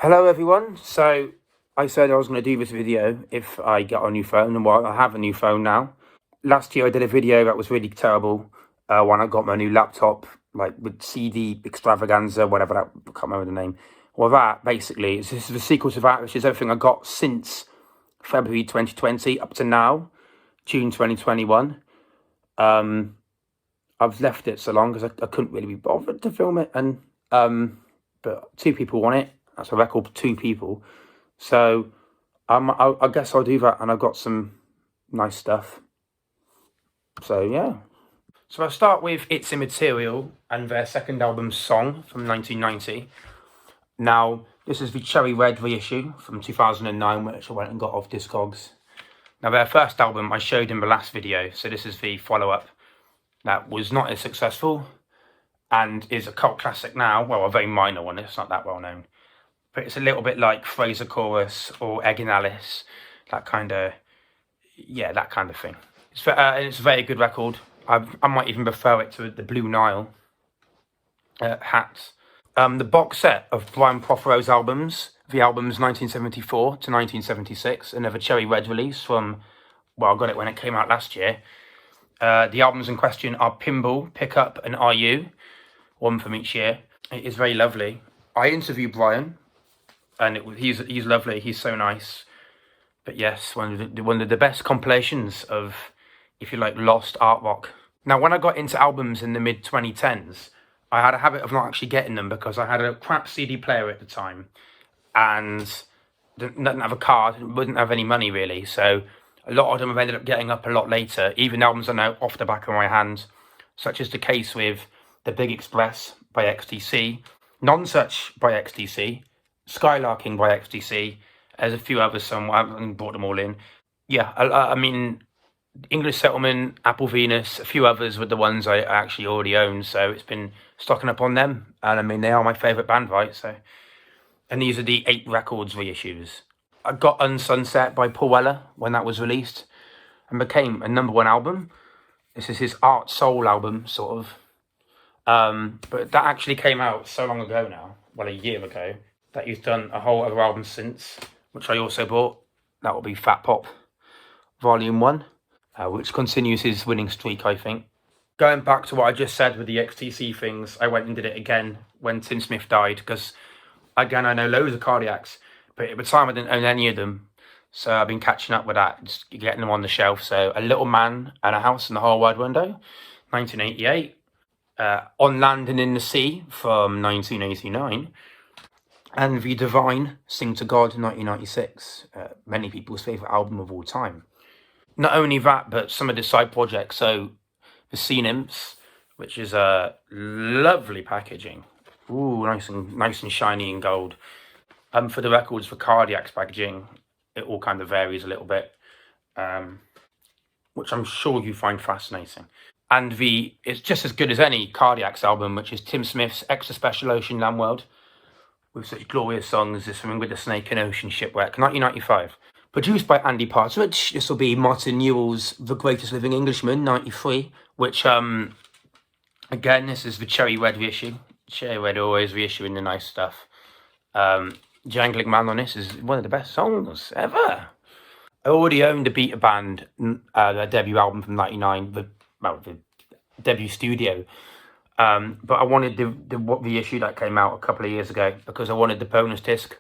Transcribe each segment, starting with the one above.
Hello everyone, so I said I was going to do this video if I get a new phone, and well, I have a new phone now. Last year I did a video that was really terrible when I got my new laptop, like with CD Extravaganza, whatever that, I can't remember the name. Well, that basically, this is the sequel to that, which is everything I got since February 2020 up to now, June 2021. I've left it so long because I couldn't really be bothered to film it, and but 2 people want it. That's a record for 2 people. So I guess I'll do that, and I've got some nice stuff. So yeah. So I'll start with It's Immaterial and their second album, Song, from 1990. Now, this is the Cherry Red reissue from 2009, which I went and got off Discogs. Now, their first album I showed in the last video, so this is the follow-up that was not as successful and is a cult classic now. Well, a very minor one, it's not that well known. But it's a little bit like Fraser Chorus or Egg and Alice, that kind of thing. It's a very good record. I might even prefer it to the Blue Nile Hats. The box set of Brian Prothero's albums, the albums 1974 to 1976, another Cherry Red release from, well, I got it when it came out last year. The albums in question are Pinball, Pickup, and Are You, one from each year. It is very lovely. I interviewed Brian, and he's lovely. He's so nice. But yes, one of the best compilations of, if you like, lost art rock. Now, when I got into albums in the mid-2010s, I had a habit of not actually getting them because I had a crap CD player at the time and didn't have a card, wouldn't have any money really. So a lot of them have ended up getting up a lot later, even albums I know off the back of my hand, such as the case with The Big Express by XTC, Nonsuch by XTC, Skylarking by XTC, there's a few others somewhere, I haven't brought them all in. Yeah, I mean, English Settlement, Apple Venus, a few others were the ones I actually already own, so it's been stocking up on them, and I mean, they are my favourite band, right? So, and these are the 8 Records reissues. I got Unsunset by Paul Weller when that was released, and became a #1 album. This is his Art Soul album, sort of. But that actually came out so long ago now, well, a year ago, that he's done a whole other album since, which I also bought. That will be Fat Pop Volume 1, which continues his winning streak, I think. Going back to what I just said with the XTC things, I went and did it again when Tim Smith died, because, again, I know loads of Cardiacs, but at the time I didn't own any of them. So I've been catching up with that, just getting them on the shelf. So A Little Man and a House in the Whole Wide Window, 1988. On Land and in the Sea from 1989. And The Divine, Sing to God, 1996. Many people's favourite album of all time. Not only that, but some of the side projects. So The Sea Nymphs, which is a lovely packaging. Ooh, nice and shiny and gold. For the records, for Cardiac's packaging, it all kind of varies a little bit, which I'm sure you find fascinating. And it's just as good as any Cardiac's album, which is Tim Smith's Extra Special OceanLandWorld, with such glorious songs as Swimming with the Snake and Ocean Shipwreck, 1995. Produced by Andy Partridge. This will be Martin Newell's The Greatest Living Englishman, 93, which, again, this is the Cherry Red reissue. Cherry Red always reissuing the nice stuff. Jangling Man on this is one of the best songs ever. I already owned the Beta Band, their debut album from 99, the debut studio. But I wanted the reissue that came out a couple of years ago because I wanted the bonus disc,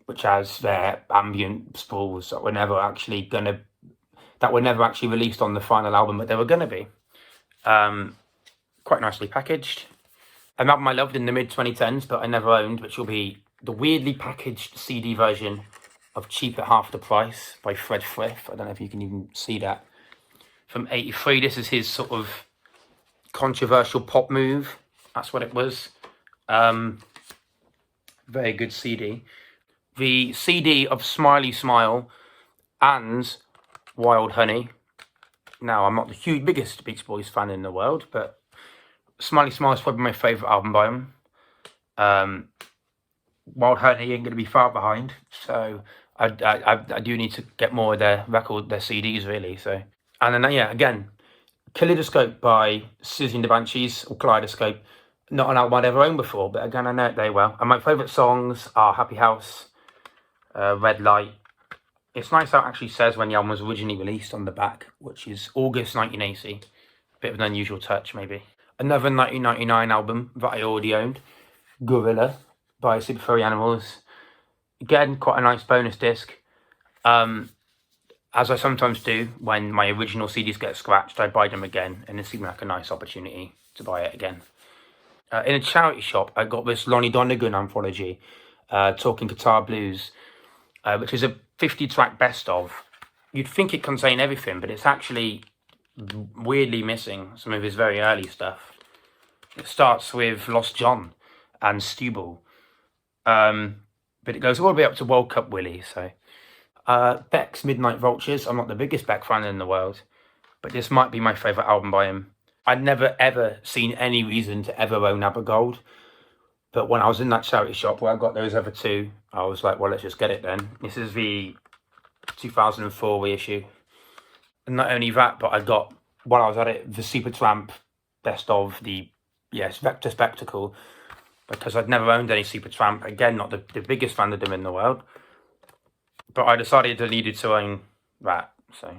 which has their ambient spools that were never actually released on the final album, but they were gonna be. Quite nicely packaged. An album I loved in the mid-2010s, but I never owned, which will be the weirdly packaged CD version of Cheap at Half the Price by Fred Frith. I don't know if you can even see that. From 83, this is his sort of controversial pop move. That's what it was. Very good CD. The CD of Smiley Smile and Wild Honey. Now, I'm not the biggest Beach Boys fan in the world, but Smiley Smile is probably my favourite album by them. Wild Honey ain't going to be far behind, so I do need to get more of their CDs really. So, and then yeah, again, Kaleidoscope by Siouxsie and the Banshees, or Kaleidoscope, Not an album I'd ever owned before, but again, I know it very well. And my favourite songs are Happy House, Red Light. It's nice how it actually says when the album was originally released on the back, which is August 1980. Bit of an unusual touch, maybe. Another 1999 album that I already owned, Guerrilla by Super Furry Animals. Again, quite a nice bonus disc. As I sometimes do when my original CDs get scratched, I buy them again, and it seemed like a nice opportunity to buy it again. In a charity shop, I got this Lonnie Donegan anthology, Talking Guitar Blues, which is a 50-track best of. You'd think it contained everything, but it's actually weirdly missing some of his very early stuff. It starts with Lost John and Stubble, but it goes all the way up to World Cup Willie. So Beck's Midnite Vultures. I'm not the biggest Beck fan in the world, but this might be my favourite album by him. I'd never ever seen any reason to ever own ABBA, but when I was in that charity shop where I got those other two, I was like, well, let's just get it then. This is the 2004 reissue. And not only that, but I got, while I was at it, the Supertramp best of the, Vector Spectacle, because I'd never owned any Supertramp. Again, not the biggest fan of them in the world. But I decided I needed to own that, so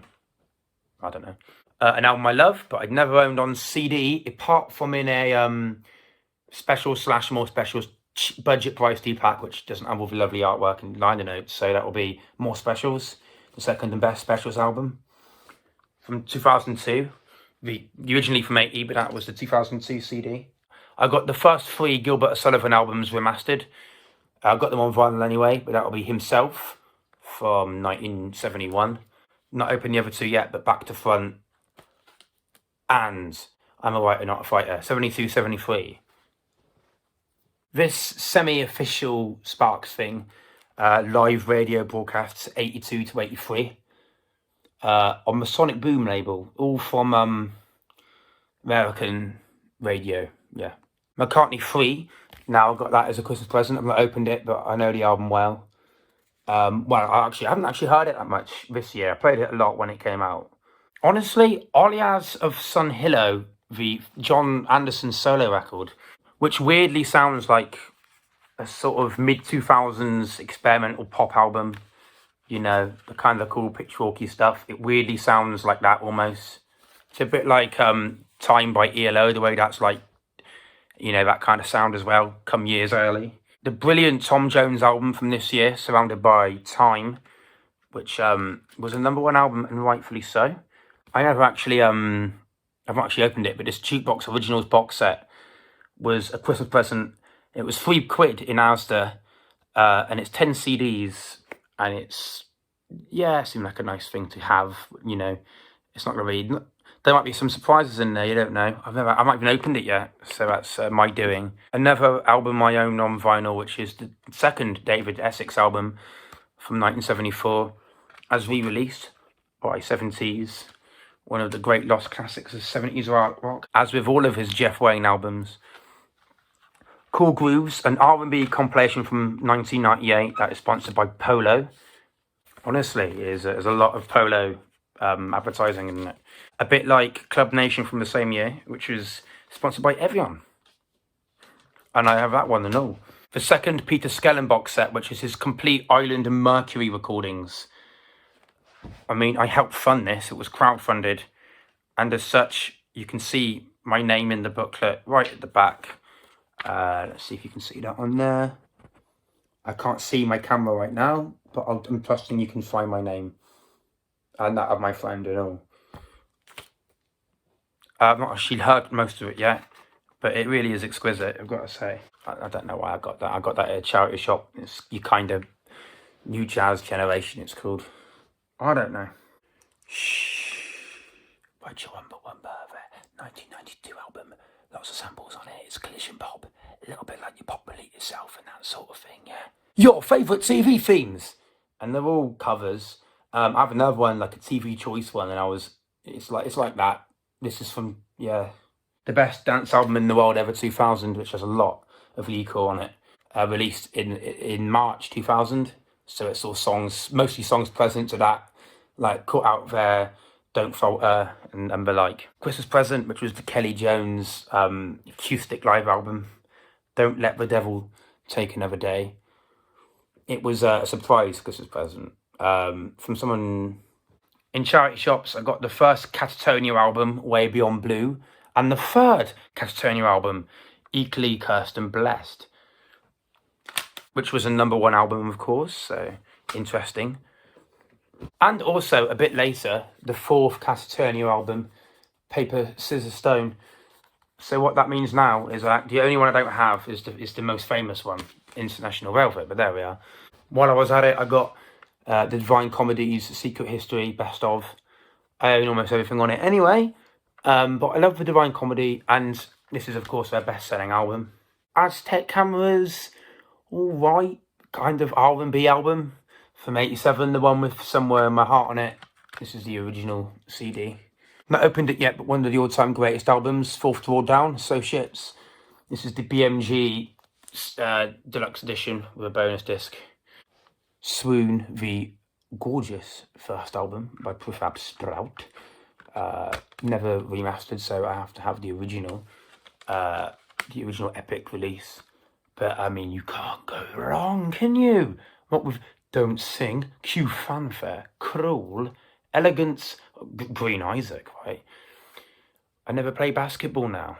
I don't know. An album I love, but I'd never owned on CD, apart from in a special / more special budget price D-pack, which doesn't have all the lovely artwork and liner notes, so that will be More Specials, the second and best specials album from 2002. The originally from 80, but that was the 2002 CD. I got the first 3 Gilbert O'Sullivan albums remastered. I got them on vinyl anyway, but that will be Himself from 1971. Not opened the other 2 yet, but Back to Front and I'm a Writer, Not a Fighter, 72, 73. This semi-official Sparks thing, live radio broadcasts 82 to 83, on the Sonic Boom label, all from American radio, yeah. McCartney 3, now I got that as a Christmas present. I've not opened it, but I know the album well. I haven't actually heard it that much this year. I played it a lot when it came out. Honestly, Olias of Sun Hillo, the John Anderson solo record, which weirdly sounds like a sort of mid-2000s experimental pop album, you know, the kind of cool pitchforky stuff. It weirdly sounds like that almost. It's a bit like Time by ELO, the way that's like, you know, that kind of sound as well, come years early. The brilliant Tom Jones album from this year, Surrounded by Time, which was a #1 album, and rightfully so. I never actually, I've not actually opened it, but this Jukebox Originals box set was a Christmas present. It was £3 in Asda, and it's 10 CDs, and it's, it seemed like a nice thing to have, you know. It's not really, there might be some surprises in there, you don't know. I've not even opened it yet, so that's my doing. Another album I own on vinyl, which is the second David Essex album from 1974, as re-released by 70s. One of the great lost classics of 70s rock, as with all of his Jeff Wayne albums. Cool Grooves, an R&B compilation from 1998 that is sponsored by Polo. Honestly, there's a lot of Polo advertising in it. A bit like Club Nation from the same year, which was sponsored by Evian. And I have that one and all. The second Peter Skellern box set, which is his complete Island and Mercury recordings. I mean, I helped fund this. It was crowdfunded. And as such, you can see my name in the booklet right at the back. Let's see if you can see that on there. I can't see my camera right now, but I'm trusting you can find my name. And that of my friend and all. I've not actually heard most of it yet, but it really is exquisite, I've got to say. I don't know why I got that. I got that at a charity shop. It's your kind of new jazz generation, it's called. I don't know. Shh. By Chumbawamba, 1992 album. Lots of samples on it. It's Collision Pop. A little bit like your Pop Elite yourself and that sort of thing, yeah. Your favourite TV themes! And they're all covers. I have another one, like a TV Choice one, and it's like that. This is from, the best dance album in the world ever, 2000, which has a lot of Lee-Core on it. Released in March 2000. So it's all songs, mostly songs present to that, like Cut Out There, Don't Falter and the like. Christmas Present, which was the Kelly Jones acoustic live album. Don't Let the Devil Take Another Day. It was a surprise Christmas present from someone in charity shops. I got the first Catatonia album, Way Beyond Blue, and the third Catatonia album, Equally Cursed and Blessed, which was a #1 album, of course, so interesting. And also, a bit later, the fourth Catatonia album, Paper, Scissors, Stone. So what that means now is that the only one I don't have is the most famous one, International Velvet, but there we are. While I was at it, I got the Divine Comedy's Secret History Best Of. I own almost everything on it anyway, but I love the Divine Comedy, and this is, of course, their best-selling album. Aztec Cameras, alright, kind of R&B album from '87, the one with Somewhere in My Heart on it. This is the original CD. Not opened it yet, but one of the all-time greatest albums, Fourth Drawdown, Associates. This is the BMG Deluxe Edition with a bonus disc. Swoon, the gorgeous first album by Prefab Sprout. Never remastered, so I have to have the original epic release. But I mean, you can't go wrong, can you? What with Don't Sing, Cue Fanfare, Cruel, Elegance, Green Isaac, right? I never play basketball now.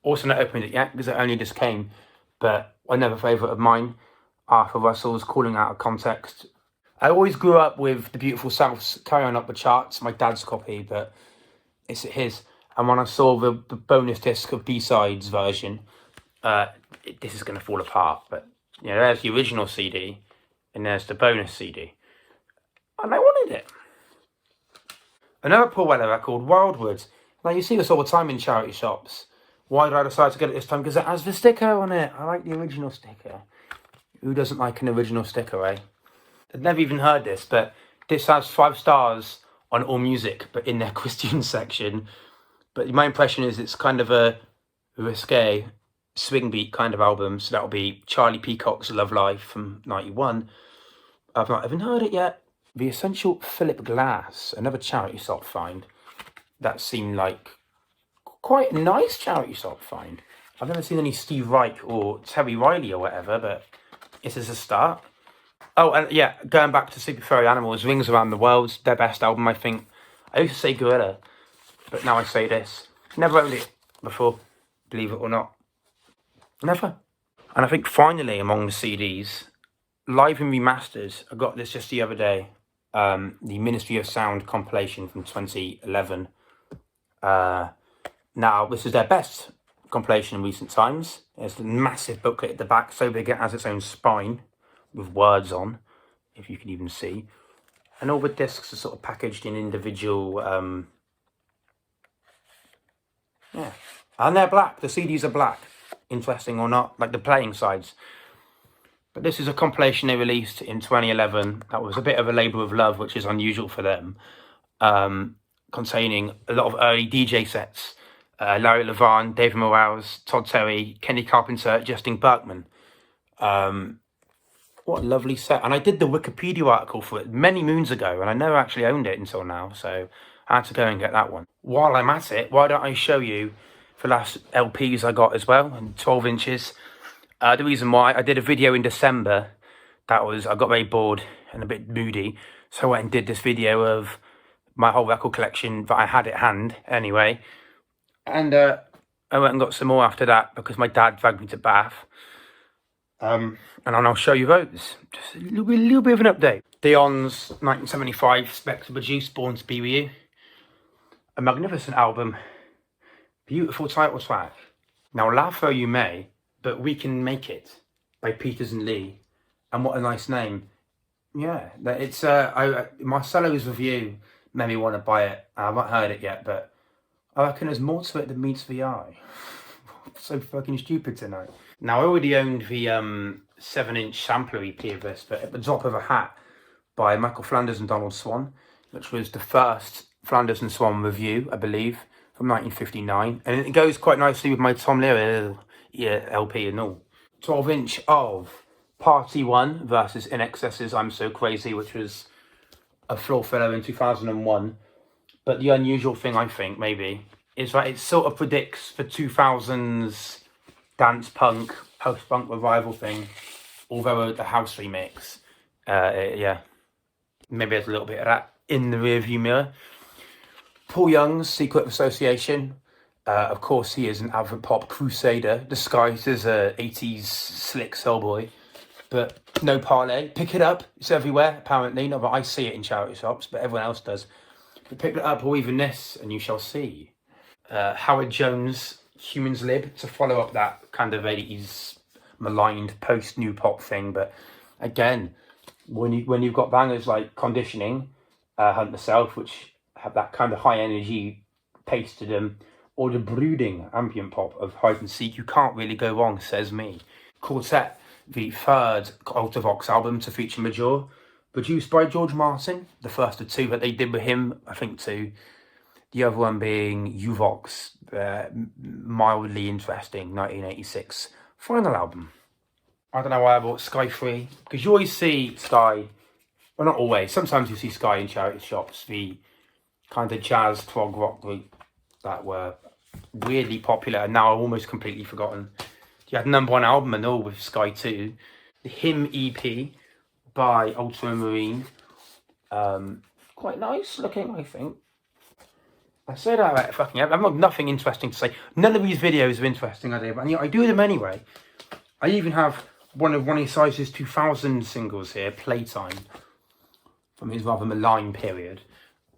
Also not opened it yet because it only just came, but another favourite of mine, Arthur Russell's Calling Out of Context. I always grew up with The Beautiful South's Carry On Up the Charts, my dad's copy, but it's his. And when I saw the bonus disc of B-Sides version, this is going to fall apart. But you know, there's the original CD, and there's the bonus CD. And I wanted it. Another Paul Weller record, Wildwood. Now, you see this all the time in charity shops. Why did I decide to get it this time? Because it has the sticker on it. I like the original sticker. Who doesn't like an original sticker, eh? I've never even heard this, but this has 5 stars on AllMusic, but in their Christian section. But my impression is it's kind of a risque swing beat kind of album. So that'll be Charlie Peacock's Love Life from '91. I've not even heard it yet. The Essential Philip Glass, another charity shop find. That seemed like quite a nice charity shop find. I've never seen any Steve Reich or Terry Riley or whatever, but this is a start. Oh, and yeah, going back to Super Furry Animals, Rings Around the World, their best album, I think. I used to say Guerrilla, but now I say this. Never owned it before, believe it or not. Never. And I think finally, among the CDs, Live and Remasters, I got this just the other day. The Ministry of Sound compilation from 2011. Now, this is their best compilation in recent times. There's a massive booklet at the back, so big it has its own spine with words on, if you can even see. And all the discs are sort of packaged in individual, yeah. And they're black, the CDs are black, interesting or not, like the playing sides. But this is a compilation they released in 2011 that was a bit of a labour of love, which is unusual for them, containing a lot of early DJ sets. Larry Levan, David Morales, Todd Terry, Kenny Carpenter, Justin Berkman. What a lovely set. And I did the Wikipedia article for it many moons ago, and I never actually owned it until now, so I had to go and get that one. While I'm at it, why don't I show you the last LPs I got as well, and 12 inches. The reason why, I did a video in December, I got very bored and a bit moody, so I went and did this video of my whole record collection that I had at hand anyway. And I went and got some more after that because my dad dragged me to Bath. And I'll show you those. Just a little bit of an update. Dion's 1975 Spectre produced Born to Be With You. A magnificent album. Beautiful title track. Now, laugh though you may, but We Can Make It by Peters and Lee. And what a nice name. Yeah, it's Marcello's review made me want to buy it. I haven't heard it yet, but I reckon there's more to it than meets the eye. So fucking stupid tonight. Now, I already owned the 7-inch sampler EP of this, but at the drop of a hat by Michael Flanders and Donald Swan, which was the first Flanders and Swan review, I believe, from 1959. And it goes quite nicely with my Tom Lehrer LP and all. 12-inch of Party 1 versus In Excess's I'm So Crazy, which was a floor filler in 2001. But the unusual thing, I think, maybe, is that it sort of predicts the 2000s dance punk, post-punk revival thing, although the house remix, yeah, maybe there's a little bit of that in the rearview mirror. Paul Young's Secret Association. Of course, he is an avid pop crusader disguised as a 80s slick soul boy. But no parlay. Pick it up. It's everywhere, apparently. Not that I see it in charity shops, but everyone else does. But pick it up, or even this, and you shall see. Howard Jones' Humans Lib, to follow up that kind of 80s maligned post-new pop thing. But again, when you've got bangers like Conditioning, Hunt the Self, which have that kind of high energy pace to them, or the brooding ambient pop of Hide and Seek, you can't really go wrong, says me. Quartet, the third Ultravox album to feature Major, produced by George Martin, the first of two that they did with him, I think two. The other one being Uvox, mildly interesting 1986 final album. I don't know why I bought Sky Free, because you always see Sky, well, not always, sometimes you see Sky in charity shops, the kind of jazz prog rock group that were weirdly popular and now almost completely forgotten. You had #1 album and all with Sky 2. The Hymn EP by Ultramarine. Quite nice looking, I think. I say that about fucking, I've got nothing interesting to say. None of these videos are interesting, I do, but I do them anyway. I even have one of Ronnie Size's 2000 singles here, Playtime, from his rather malign period.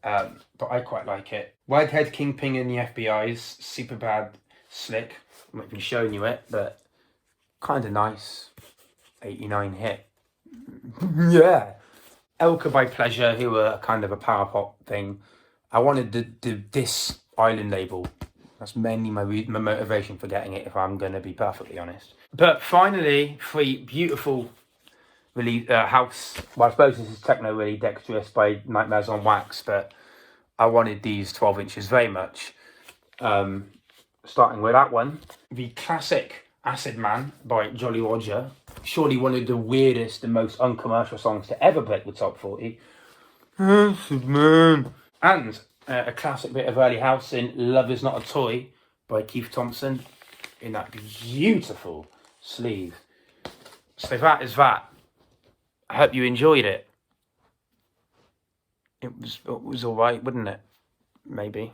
But I quite like it. Whitehead Kingpin in the FBI's super bad slick. I'm not even showing you it, but kind of nice. 89 hit. Yeah. Elka by Pleasure, who were kind of a power pop thing. I wanted this island label. That's mainly my motivation for getting it, if I'm going to be perfectly honest. But finally, 3 beautiful house. Well, I suppose this is techno really, Dextrous by Nightmares on Wax, but I wanted these 12 inches very much. Starting with that one, the classic Acid Man by Jolly Roger. Surely one of the weirdest and most uncommercial songs to ever break the top 40. Acid Man. And a classic bit of early house in Love Is Not a Toy by Keith Thompson in that beautiful sleeve. So that is that. I hope you enjoyed it. It was all right, wouldn't it? Maybe.